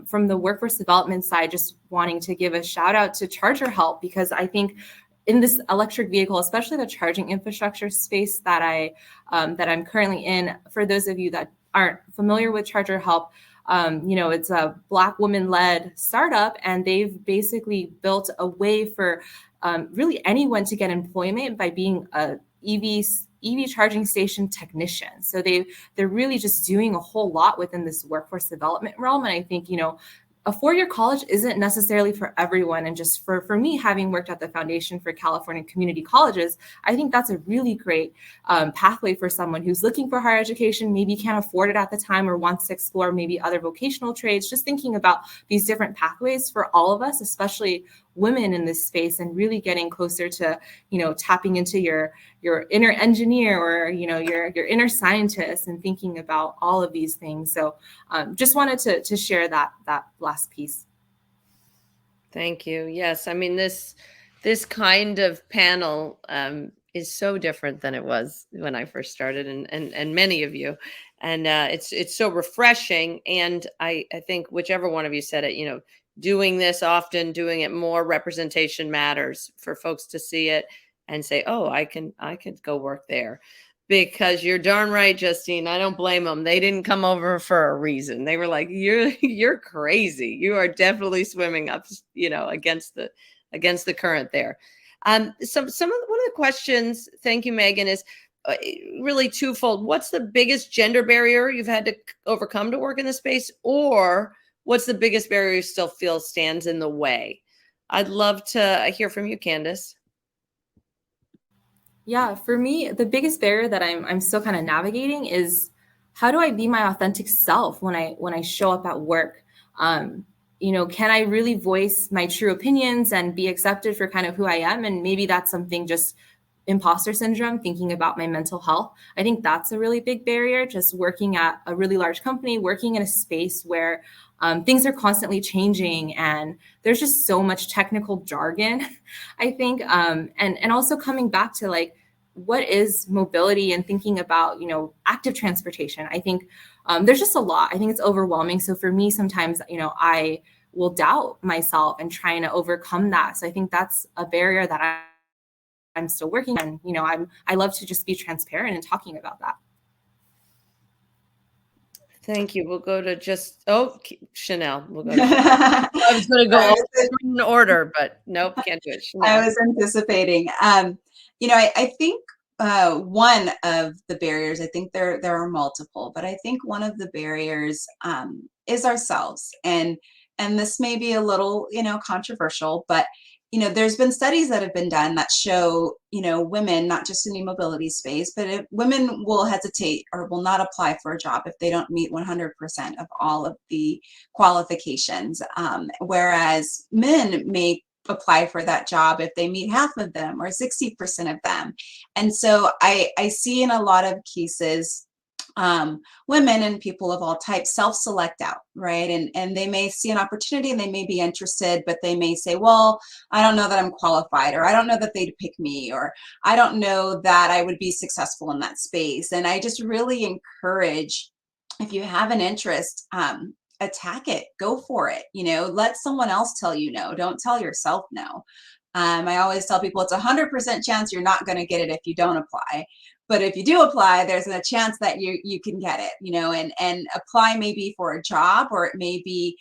From the workforce development side, just wanting to give a shout out to Charger Help, because I think in this electric vehicle, especially the charging infrastructure space that I'm currently in, for those of you that aren't familiar with Charger Help, it's a Black woman-led startup, and they've basically built a way for really anyone to get employment by being a EV charging station technician. So they're really just doing a whole lot within this workforce development realm. And I think, a four-year college isn't necessarily for everyone. And just for me, having worked at the Foundation for California Community Colleges, I think that's a really great pathway for someone who's looking for higher education, maybe can't afford it at the time or wants to explore maybe other vocational trades, just thinking about these different pathways for all of us, especially women in this space, and really getting closer to, tapping into your inner engineer or, your inner scientist, and thinking about all of these things. So just wanted to share that last piece. Thank you. Yes, I mean, this kind of panel is so different than it was when I first started, and many of you, and it's so refreshing. And I think whichever one of you said it, doing this often, doing it more, representation matters for folks to see it and say, oh, I can go work there. Because you're darn right, Justine. I don't blame them. They didn't come over for a reason. They were like, you're crazy. You are definitely swimming up, against the current there. One of the questions, thank you, Megan, is really twofold. What's the biggest gender barrier you've had to overcome to work in the space, or what's the biggest barrier you still feel stands in the way? I'd love to hear from you, Candace. Yeah, for me, the biggest barrier that I'm still kind of navigating is, how do I be my authentic self when I show up at work? Can I really voice my true opinions and be accepted for kind of who I am? And maybe that's something, just imposter syndrome, thinking about my mental health. I think that's a really big barrier, just working at a really large company, working in a space where things are constantly changing, and there's just so much technical jargon, I think. And also coming back to, like, what is mobility, and thinking about, active transportation. I think there's just a lot. I think it's overwhelming. So for me, sometimes, I will doubt myself and trying to overcome that. So I think that's a barrier that I'm still working on. I love to just be transparent and talking about that. Thank you. We'll go to Chanel. We'll go to I was going to go in order, but nope, can't do it. Chanel. I was anticipating. I think one of the barriers, I think there are multiple, but I think one of the barriers is ourselves. And this may be a little, controversial, but there's been studies that have been done that show, women, not just in the mobility space, but if women will hesitate or will not apply for a job if they don't meet 100% of all of the qualifications, whereas men may apply for that job if they meet half of them or 60% of them. And so I see in a lot of cases, women and people of all types self-select out, right? And they may see an opportunity and they may be interested, but they may say, well, I don't know that I'm qualified, or I don't know that they'd pick me, or I don't know that I would be successful in that space. And I just really encourage, if you have an interest, attack it, go for it. Let someone else tell you no. Don't tell yourself no. I always tell people it's 100% chance you're not going to get it if you don't apply. But if you do apply, there's a chance that you can get it, and apply maybe for a job, or it may be,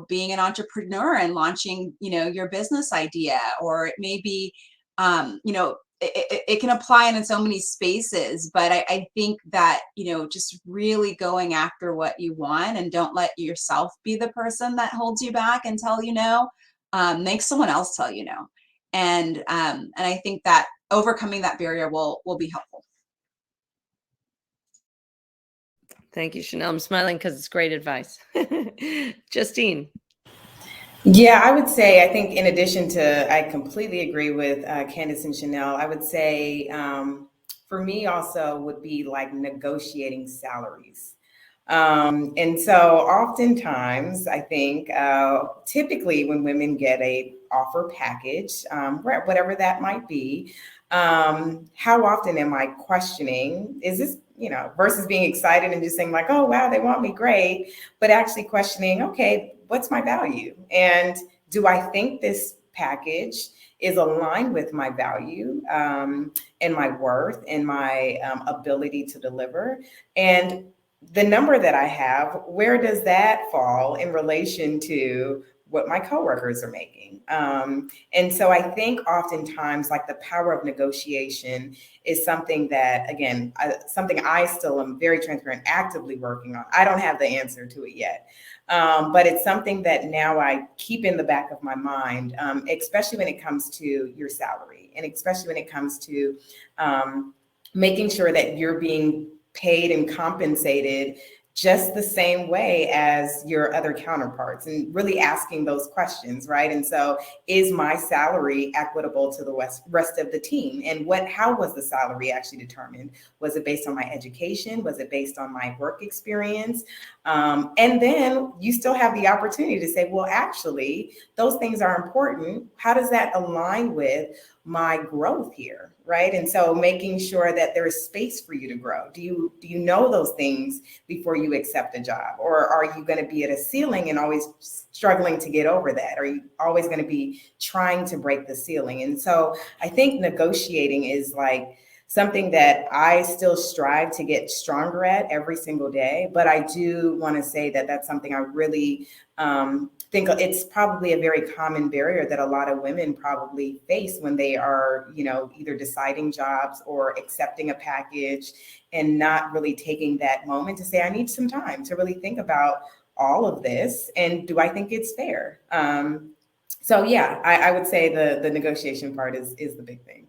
being an entrepreneur and launching, your business idea, or it may be, it can apply in so many spaces. But I think that, just really going after what you want, and don't let yourself be the person that holds you back and tell you no. Make someone else tell you no. And I think that overcoming that barrier will be helpful. Thank you, Chanel. I'm smiling because it's great advice. Justine. Yeah, I would say, I think in addition to, I completely agree with Candace and Chanel. I would say for me also would be like negotiating salaries. And so oftentimes I think typically when women get a offer package, whatever that might be, how often am I questioning, is this, versus being excited and just saying like, oh, wow, they want me, great. But actually questioning, okay, what's my value? And do I think this package is aligned with my value and my worth and my ability to deliver? And the number that I have, where does that fall in relation to what my coworkers are making. And so I think oftentimes like the power of negotiation is something that, again, something I still am very transparent, actively working on. I don't have the answer to it yet. But it's something that now I keep in the back of my mind, especially when it comes to your salary, and especially when it comes to making sure that you're being paid and compensated just the same way as your other counterparts, and really asking those questions, right? And so is my salary equitable to the rest of the team? And how was the salary actually determined? Was it based on my education? Was it based on my work experience? And then you still have the opportunity to say, well, actually, those things are important. How does that align with my growth here, right? And so making sure that there is space for you to grow. Do you know those things before you accept a job? Or are you going to be at a ceiling and always struggling to get over that? Are you always going to be trying to break the ceiling? And so I think negotiating is like something that I still strive to get stronger at every single day. But I do want to say that that's something I really think it's probably a very common barrier that a lot of women probably face when they are, either deciding jobs or accepting a package and not really taking that moment to say, I need some time to really think about all of this. And do I think it's fair? So yeah, I would say the negotiation part is the big thing.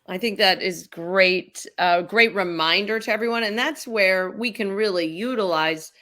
I think that is great, great reminder to everyone. And that's where we can really utilize,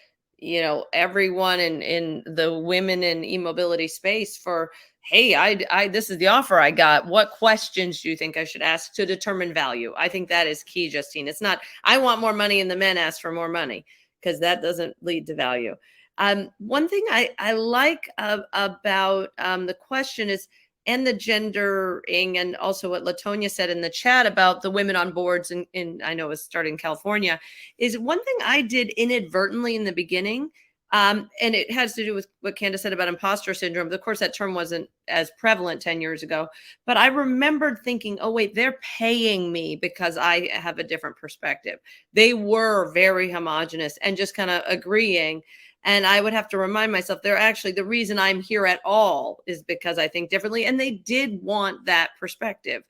everyone in the women in e-mobility space for, hey, this is the offer I got. What questions do you think I should ask to determine value? I think that is key, Justine. It's not, I want more money and the men ask for more money, because that doesn't lead to value. One thing I like about the question is, and the gendering, and also what LaTonya said in the chat about the women on boards in I know it was starting in California, is one thing I did inadvertently in the beginning. And it has to do with what Candace said about imposter syndrome. Of course, that term wasn't as prevalent 10 years ago, but I remembered thinking, oh, wait, they're paying me because I have a different perspective. They were very homogenous and just kind of agreeing. And I would have to remind myself, they're actually, the reason I'm here at all is because I think differently. And they did want that perspective.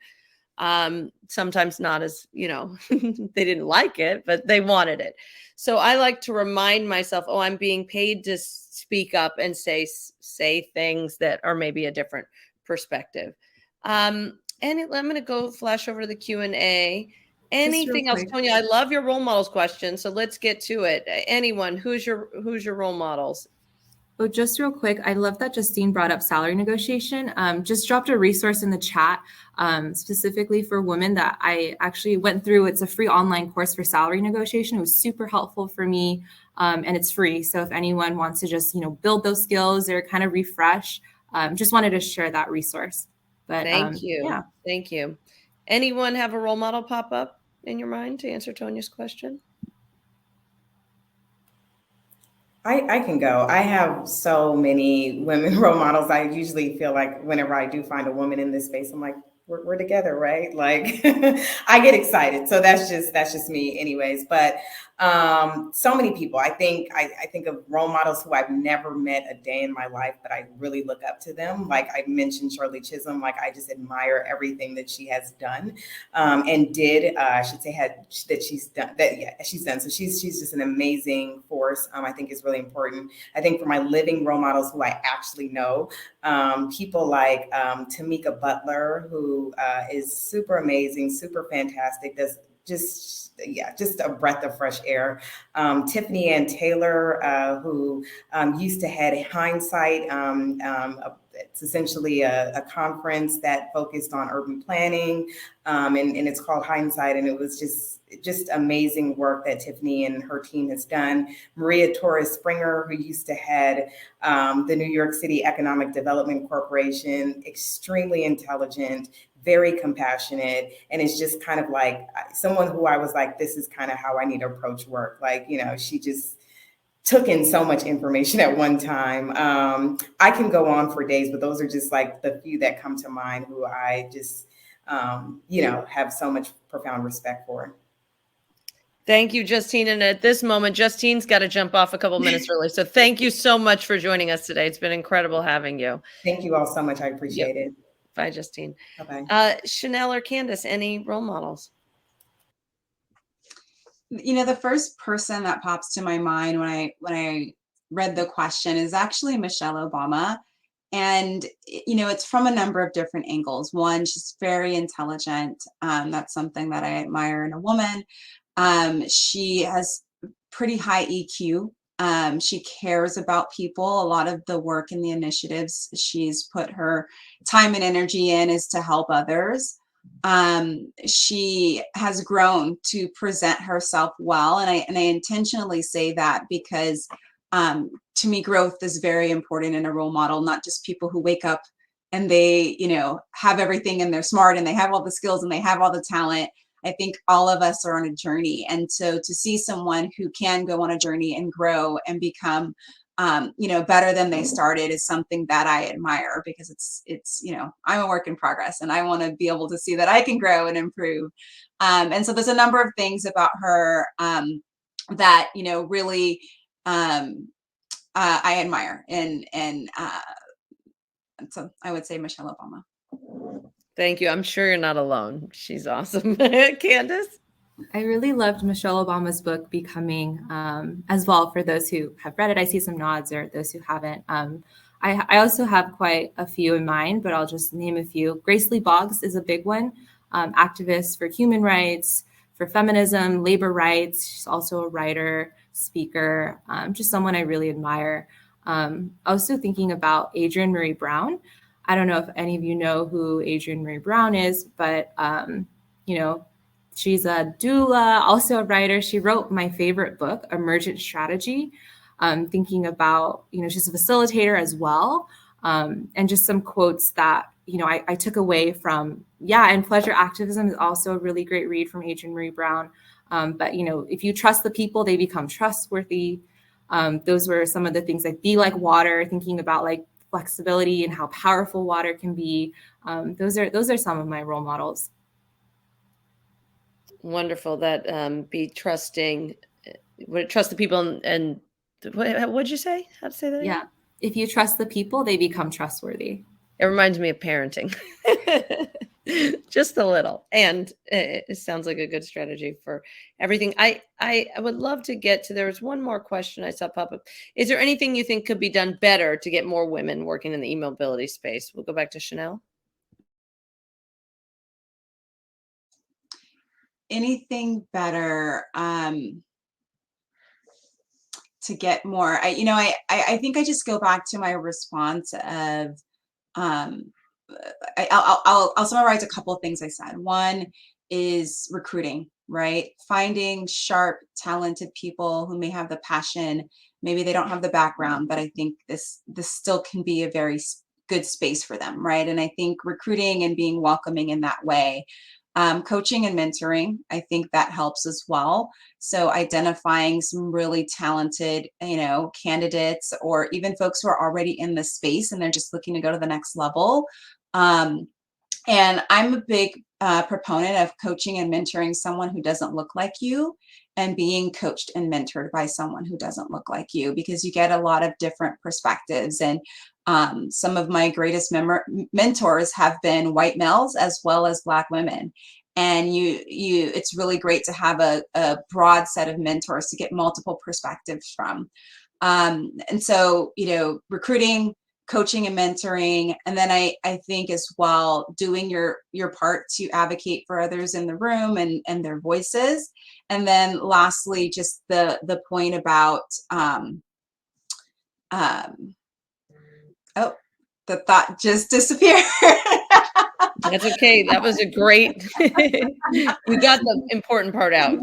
Sometimes not as, they didn't like it, but they wanted it. So I like to remind myself, oh, I'm being paid to speak up and say things that are maybe a different perspective. And I'm going to go flash over to the Q&A. Anything else, Tonya? I love your role models question, so let's get to it. Anyone, who's your role models? Oh, just real quick, I love that Justine brought up salary negotiation. Just dropped a resource in the chat specifically for women that I actually went through. It's a free online course for salary negotiation. It was super helpful for me, and it's free. So if anyone wants to just build those skills or kind of refresh, just wanted to share that resource. But thank you. Yeah, thank you. Anyone have a role model pop up in your mind to answer Tonya's question? I can go. I have so many women role models. I usually feel like whenever I do find a woman in this space, I'm like, we're together, right? Like I get excited. So that's just me anyways. But so many people, I think of role models who I've never met a day in my life, but I really look up to them. Like I mentioned Shirley Chisholm, like I just admire everything that she has done and did, I should say she's done. So she's just an amazing force. I think is really important. I think for my living role models who I actually know, people like Tamika Butler, who is super amazing, super fantastic, does just a breath of fresh air. Tiffany Ann Taylor, who used to head Hindsight. It's essentially a conference that focused on urban planning, and it's called Hindsight, and it was just amazing work that Tiffany and her team has done. Maria Torres Springer, who used to head the New York City Economic Development Corporation, extremely intelligent, very compassionate, and it's just kind of like someone who I was like, this is kind of how I need to approach work. Like, she just took in so much information at one time. I can go on for days, but those are just like the few that come to mind who I just, have so much profound respect for. Thank you, Justine. And at this moment, Justine's got to jump off a couple minutes early. So thank you so much for joining us today. It's been incredible having you. Thank you all so much. I appreciate it. Bye, Justine. Bye-bye. Chanel or Candace, any role models? The first person that pops to my mind when I read the question is actually Michelle Obama. And, it's from a number of different angles. One, she's very intelligent. That's something that I admire in a woman. She has pretty high EQ. She cares about people. A lot of the work and the initiatives she's put her time and energy in is to help others. She has grown to present herself well. And I intentionally say that because to me, growth is very important in a role model, not just people who wake up and they, have everything and they're smart and they have all the skills and they have all the talent. I think all of us are on a journey. And so to see someone who can go on a journey and grow and become, better than they started is something that I admire, because it's, I'm a work in progress and I want to be able to see that I can grow and improve. And so there's a number of things about her that, really, I admire. And so I would say Michelle Obama. Thank you. I'm sure you're not alone. She's awesome. Candace? I really loved Michelle Obama's book, Becoming, as well. For those who have read it, I see some nods, or those who haven't. I also have quite a few in mind, but I'll just name a few. Grace Lee Boggs is a big one, activist for human rights, for feminism, labor rights. She's also a writer, speaker, just someone I really admire. Also thinking about Adrienne Maree Brown. I don't know if any of you know who Adrienne Maree Brown is, but, she's a doula, also a writer. She wrote my favorite book, Emergent Strategy, thinking about, she's a facilitator as well. And just some quotes that, I took away from, and Pleasure Activism is also a really great read from Adrienne Maree Brown. But, if you trust the people, they become trustworthy. Those were some of the things, like be like water, thinking about like flexibility and how powerful water can be. Those are some of my role models. Wonderful. That be trusting, trust the people, and what'd you say? How to say that again? Yeah. If you trust the people, they become trustworthy. It reminds me of parenting. Just a little. And it sounds like a good strategy for everything. I would love to get to, there was one more question I saw pop up. Is there anything you think could be done better to get more women working in the e-mobility space? We'll go back to Chanel. Anything better to get more? I think I just go back to my response of I'll summarize a couple of things I said. One is recruiting, right? Finding sharp, talented people who may have the passion. Maybe they don't have the background, but I think this still can be a very good space for them, right? And I think recruiting and being welcoming in that way. Coaching and mentoring, I think that helps as well. So identifying some really talented, candidates, or even folks who are already in the space and they're just looking to go to the next level. And I'm a big proponent of coaching and mentoring someone who doesn't look like you, and being coached and mentored by someone who doesn't look like you, because you get a lot of different perspectives. And some of my greatest mentors have been white males as well as Black women. And it's really great to have a broad set of mentors to get multiple perspectives from. And so, recruiting, coaching and mentoring. And then I think as well, doing your part to advocate for others in the room and their voices. And then lastly, just the point about, the thought just disappeared. That's okay. That was a great, we got the important part out.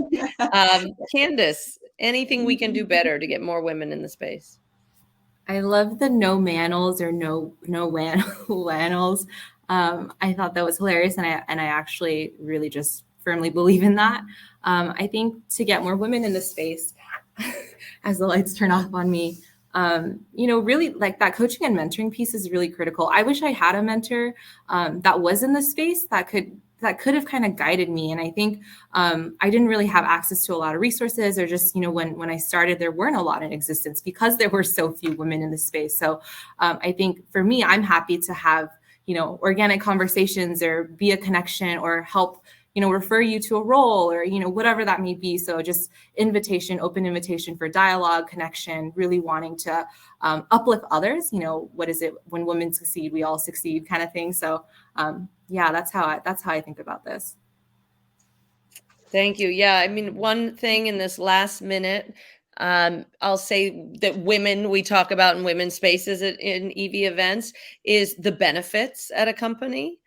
Candace, anything we can do better to get more women in the space? I love the no manels or no wannels. I thought that was hilarious, and I actually really just firmly believe in that. I think to get more women in the space, as the lights turn off on me, really like that coaching and mentoring piece is really critical. I wish I had a mentor that was in the space that could have kind of guided me. And I think I didn't really have access to a lot of resources, or just, when I started, there weren't a lot in existence because there were so few women in the space. So I think for me, I'm happy to have, organic conversations, or be a connection, or help, refer you to a role, or, whatever that may be. So just open invitation for dialogue, connection, really wanting to uplift others. What is it? When women succeed, we all succeed, kind of thing. So yeah, that's how I think about this. Thank you. Yeah, I mean, one thing in this last minute, I'll say that we talk about in women's spaces in EV events, is the benefits at a company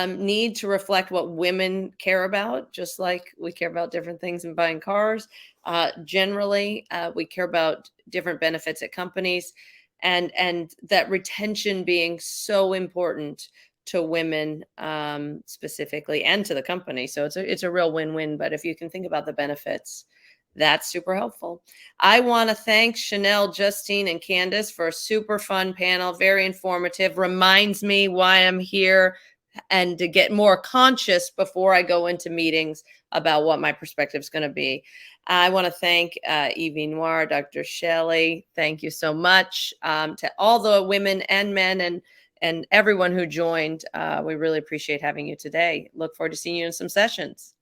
need to reflect what women care about, just like we care about different things in buying cars. Generally, we care about different benefits at companies, and that retention being so important to women specifically, and to the company. So it's a real win-win. But if you can think about the benefits, that's super helpful. I want to thank Chanel, Justine, and Candace for a super fun panel, very informative, reminds me why I'm here, and to get more conscious before I go into meetings about what my perspective is going to be. I want to thank Evie Noir, Dr. Shelley. Thank you so much to all the women and men and everyone who joined. We really appreciate having you today. Look forward to seeing you in some sessions.